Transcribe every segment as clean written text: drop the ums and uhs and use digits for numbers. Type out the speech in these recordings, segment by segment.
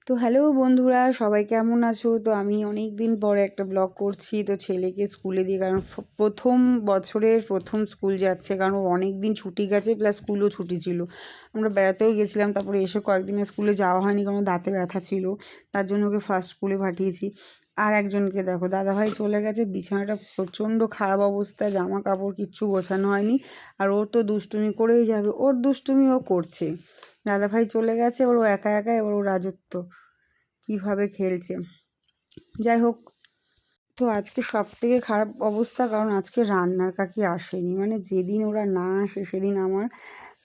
তো হ্যালো বন্ধুরা, সবাই কেমন আছো? তো আমি অনেক দিন পরে একটা ব্লগ করছি। তো ছেলেকে স্কুলে দিয়ে, কারণ প্রথম বছরের প্রথম স্কুল যাচ্ছে, কারণ ও অনেক দিন ছুটি গেছে, প্লাস স্কুলও ছুটি ছিল। আমরা বেড়াতেও গেছিলাম, তারপরে এসে কয়েকদিনের স্কুলে যাওয়া হয়নি, কারণ দাঁতে ব্যথা ছিল। তার জন্য ওকে ফার্স্ট স্কুলে পাঠিয়েছি। আর একজনকে দেখো, দাদাভাই চলে গেছে, বিছানাটা প্রচণ্ড খারাপ অবস্থা, জামা কাপড় কিচ্ছু গোছানো হয়নি। আর ওর তো দুষ্টুমি করেই যাবে, ওর দুষ্টুমি ও করছে। দাদাভাই চলে গেছে, ওর একা একা এবার ও রাজত্ব কিভাবে খেলছে। যাই হোক, তো আজকে সব থেকে খারাপ অবস্থা, কারণ আজকে রান্নার কাকি আসেনি। মানে যেদিন ওরা না আসে সেদিন আমার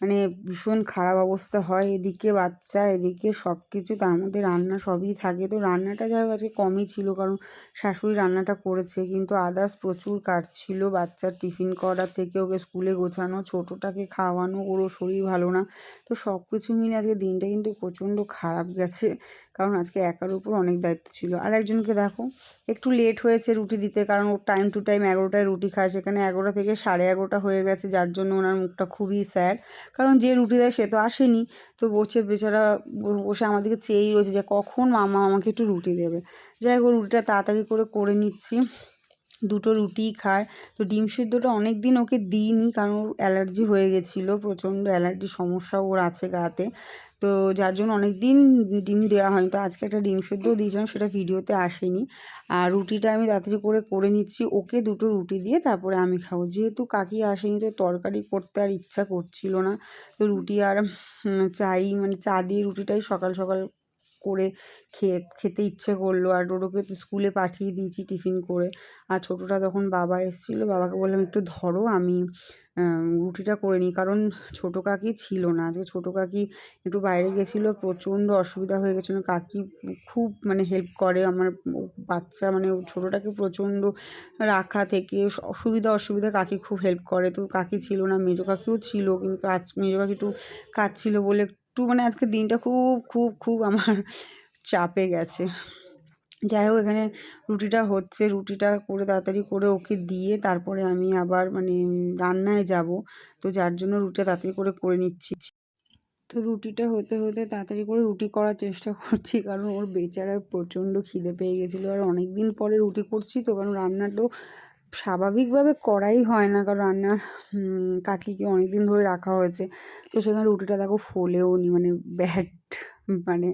মানে ভীষণ খারাপ অবস্থা হয়। এদিকে বাচ্চা, এদিকে সব কিছু, তার মধ্যে রান্না সবই থাকে। তো রান্নাটা যাই হোক আজকে কমই ছিল, কারণ শাশুড়ি রান্নাটা করেছে, কিন্তু আদার্স প্রচুর কাজ ছিল। বাচ্চার টিফিন করা থেকে ওকে স্কুলে গোছানো, ছোটোটাকে খাওয়ানো, ওরও শরীর ভালো না। তো সব কিছু মিলে আজকে দিনটা কিন্তু প্রচণ্ড খারাপ গেছে, কারণ আজকে একার উপর অনেক দায়িত্ব ছিল। আর একজনকে দেখো, একটু লেট হয়েছে রুটি দিতে, কারণ ও টাইম টু টাইম 11টায় রুটি খায়, সেখানে 11টা থেকে 11:30 হয়ে গেছে, যার জন্য ওনার মুখটা খুবই স্যাড। কারণ যে রুটি দেয় সে তো আসেনি। তো বসে বেচারা বসে আমার দিকে চেয়েই রয়েছে যে কখন মামা আমাকে একটু রুটি দেবে। যাই হোক, রুটিটা তাড়াতাড়ি করে নিচ্ছি। দুটো রুটিই খায়। তো ডিম সিদ্ধটা অনেক দিন ওকে দিইনি, কারণ ওর অ্যালার্জি হয়ে গেছিলো, প্রচণ্ড অ্যালার্জি সমস্যা ওর আছে গাতে। তো যার জন্য অনেক দিন ডিম দেওয়া হয়নি। তো আজকে একটা ডিম সিদ্ধও দিয়েছিলাম, সেটা ভিডিওতে আসেনি। আর রুটিটা আমি তাড়াতাড়ি করে নিচ্ছি, ওকে দুটো রুটি দিয়ে তারপরে আমি খাবো। যেহেতু কাকি আসেনি, তো তরকারি করতে আর ইচ্ছা করছিল না। তো রুটি আর মানে চা দিয়ে রুটিটাই সকাল সকাল করে খেতে ইচ্ছে করলো। আর ডোডোকে তো স্কুলে পাঠিয়ে দিয়েছি টিফিন করে। আর ছোটোটা তখন বাবা এসেছিলো, বাবাকে বললাম একটু ধরো, আমি রুটিটা করে নিই, কারণ ছোটো কাকি ছিল না আজকে। ছোটো কাকি একটু বাইরে গেছিলো, প্রচণ্ড অসুবিধা হয়ে গেছিলো। কাকি খুব মানে হেল্প করে আমার বাচ্চা, মানে ছোটোটাকে প্রচণ্ড রাখা থেকে অসুবিধা কাকি খুব হেল্প করে। তো কাকি ছিল না, মেজো কাকিও ছিল, কিন্তু মেজো কাকি একটু কাজ ছিল বলে একটু মানে আজকে দিনটা খুব খুব খুব আমার চাপে গেছে। যাই হোক, এখানে রুটিটা হচ্ছে, রুটিটা করে তাড়াতাড়ি করে ওকে দিয়ে তারপরে আমি আবার মানে রান্নায় যাব। তো যার জন্য রুটিটা তাড়াতাড়ি করে নিচ্ছি। তো রুটিটা হতে হতে তাড়াতাড়ি করে রুটি করার চেষ্টা করছি, কারণ ওর বেচারার প্রচণ্ড খিদে পেয়ে গেছিলো। আর অনেক দিন পরে রুটি করছি তো, কারণ রান্নাটাও স্বাভাবিকভাবে করাই হয় না, কারণ রান্নার কাকিকে অনেক দিন ধরে রাখা হয়েছে। তো সেখানে রুটিটা দেখো ফোলেও নি, মানে ব্যাড, মানে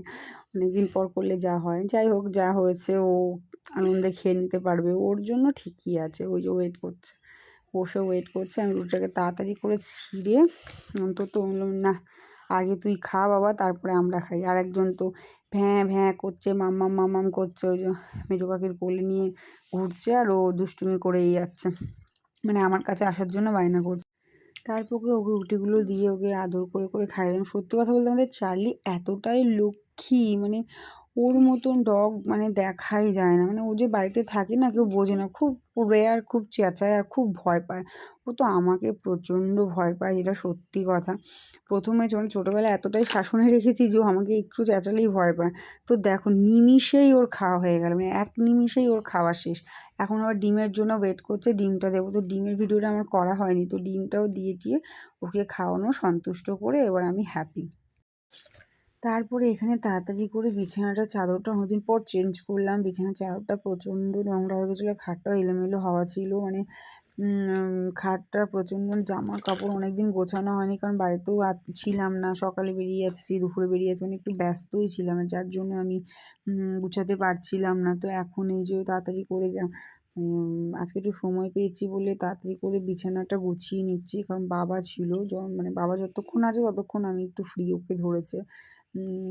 অনেকদিন পর করলে যা হয়। যাই হোক, যা হয়েছে ও আনন্দে খেয়ে নিতে পারবে, ওর জন্য ঠিকই আছে। ওই যে ওয়েট করছে, বসে ওয়েট করছে। আমি রুটিটাকে তাড়াতাড়ি করে ছিঁড়ে অন্তত বললাম, না আগে তুই খা বাবা, তারপরে আমরা খাই। আর একজন তো ভ্যাঁ ভ্যাঁ করছে, মাম্মাম মাম্মাম করছে, ওই যে মেজো কাকির কোলে নিয়ে ঘুরছে, আর ও দুষ্টুমি করেই যাচ্ছে, মানে আমার কাছে আসার জন্য বায়না করছে। তারপরে ওকে রুটিগুলো দিয়ে ওকে আদর করে খাইয়ে দিলাম। সত্যি কথা বলতে আমাদের চার্লি এতটাই লক্ষ্মী, মানে ওর মতন ডগ মানে দেখাই যায় না। মানে ও যে বাড়িতে থাকে না, কেউ বোঝে না, খুব রেয়ার, খুব চেঁচায় আর খুব ভয় পায়। ও তো আমাকে প্রচণ্ড ভয় পায়, এটা সত্যি কথা। প্রথমে যখন ছোটোবেলায় এতটাই শাসনে রেখেছি যে ও আমাকে একটু চেঁচালেই ভয় পায়। তো দেখো নিমিষেই ওর খাওয়া হয়ে গেল, মানে এক নিমিষেই ওর খাওয়া শেষ। এখন আবার ডিমের জন্য ওয়েট করছে, ডিমটা দেবো। তো ডিমের ভিডিওটা আমার করা হয়নি, তো ডিমটাও দিয়ে টিয়ে ওকে খাওয়ানো সন্তুষ্ট করে এবার আমি হ্যাপি। তারপরে এখানে তাড়াতাড়ি করে বিছানাটা চাদরটা অনেকদিন পর চেঞ্জ করলাম। বিছানার চাদরটা প্রচণ্ড নোংরা হয়ে গেছিলো, খাটটাও এলোমেলো হওয়া ছিল, মানে খাটটা প্রচণ্ড, জামা কাপড় অনেকদিন গোছানো হয়নি, কারণ বাড়িতেও ছিলাম না। সকালে বেরিয়ে যাচ্ছি, দুপুরে বেরিয়ে যাচ্ছি, মানে একটু ব্যস্তই ছিলাম, যার জন্য আমি গুছাতে পারছিলাম না। তো এখন এই যে তাড়াতাড়ি করে আজকে একটু সময় পেয়েছি বলে তাড়াতাড়ি করে বিছানাটা গুছিয়ে নিচ্ছি, কারণ বাবা ছিল, মানে বাবা যতক্ষণ আছে ততক্ষণ আমি একটু ফ্রি, ওকে ধরেছে।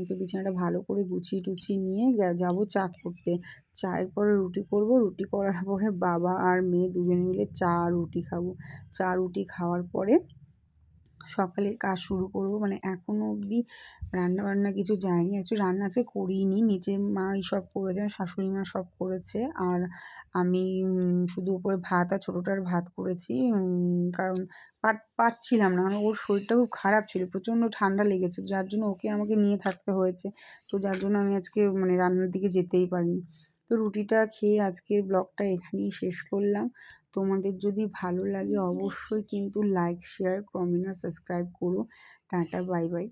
তো বিছানাটা ভালো করে গুছিয়ে টুছিয়ে নিয়ে যাবো চা করতে। চায়ের পরে রুটি করব, রুটি করার পরে বাবা আর মেয়ে দুজনে মিলে চা আর রুটি খাবো। চা রুটি খাওয়ার পরে সকালের কাজ শুরু করব। মানে এখনও অবধি রান্নাবান্না কিছু যায়নি, অ্যাকচুয়ালি রান্না আজকে করিইনি, নিচে মা সব করেছে, আমার শাশুড়ি মা সব করেছে। আর আমি শুধু উপরে ভাত আর ছোটোটার ভাত করেছি, কারণ পারছিলাম না, মানে ওর শরীরটা খুব খারাপ ছিল, প্রচণ্ড ঠান্ডা লেগেছে, যার জন্য ওকে আমাকে নিয়ে থাকতে হয়েছে। তো যার জন্য আমি আজকে মানে রান্নার দিকে যেতেই পারিনি। তো রুটিটা খেয়ে আজকের ব্লগটা এখানেই শেষ করলাম। তোমাদের যদি ভালো লাগে অবশ্যই কিন্তু লাইক, শেয়ার, কমেন্ট আর সাবস্ক্রাইব করো। Tata, bye bye.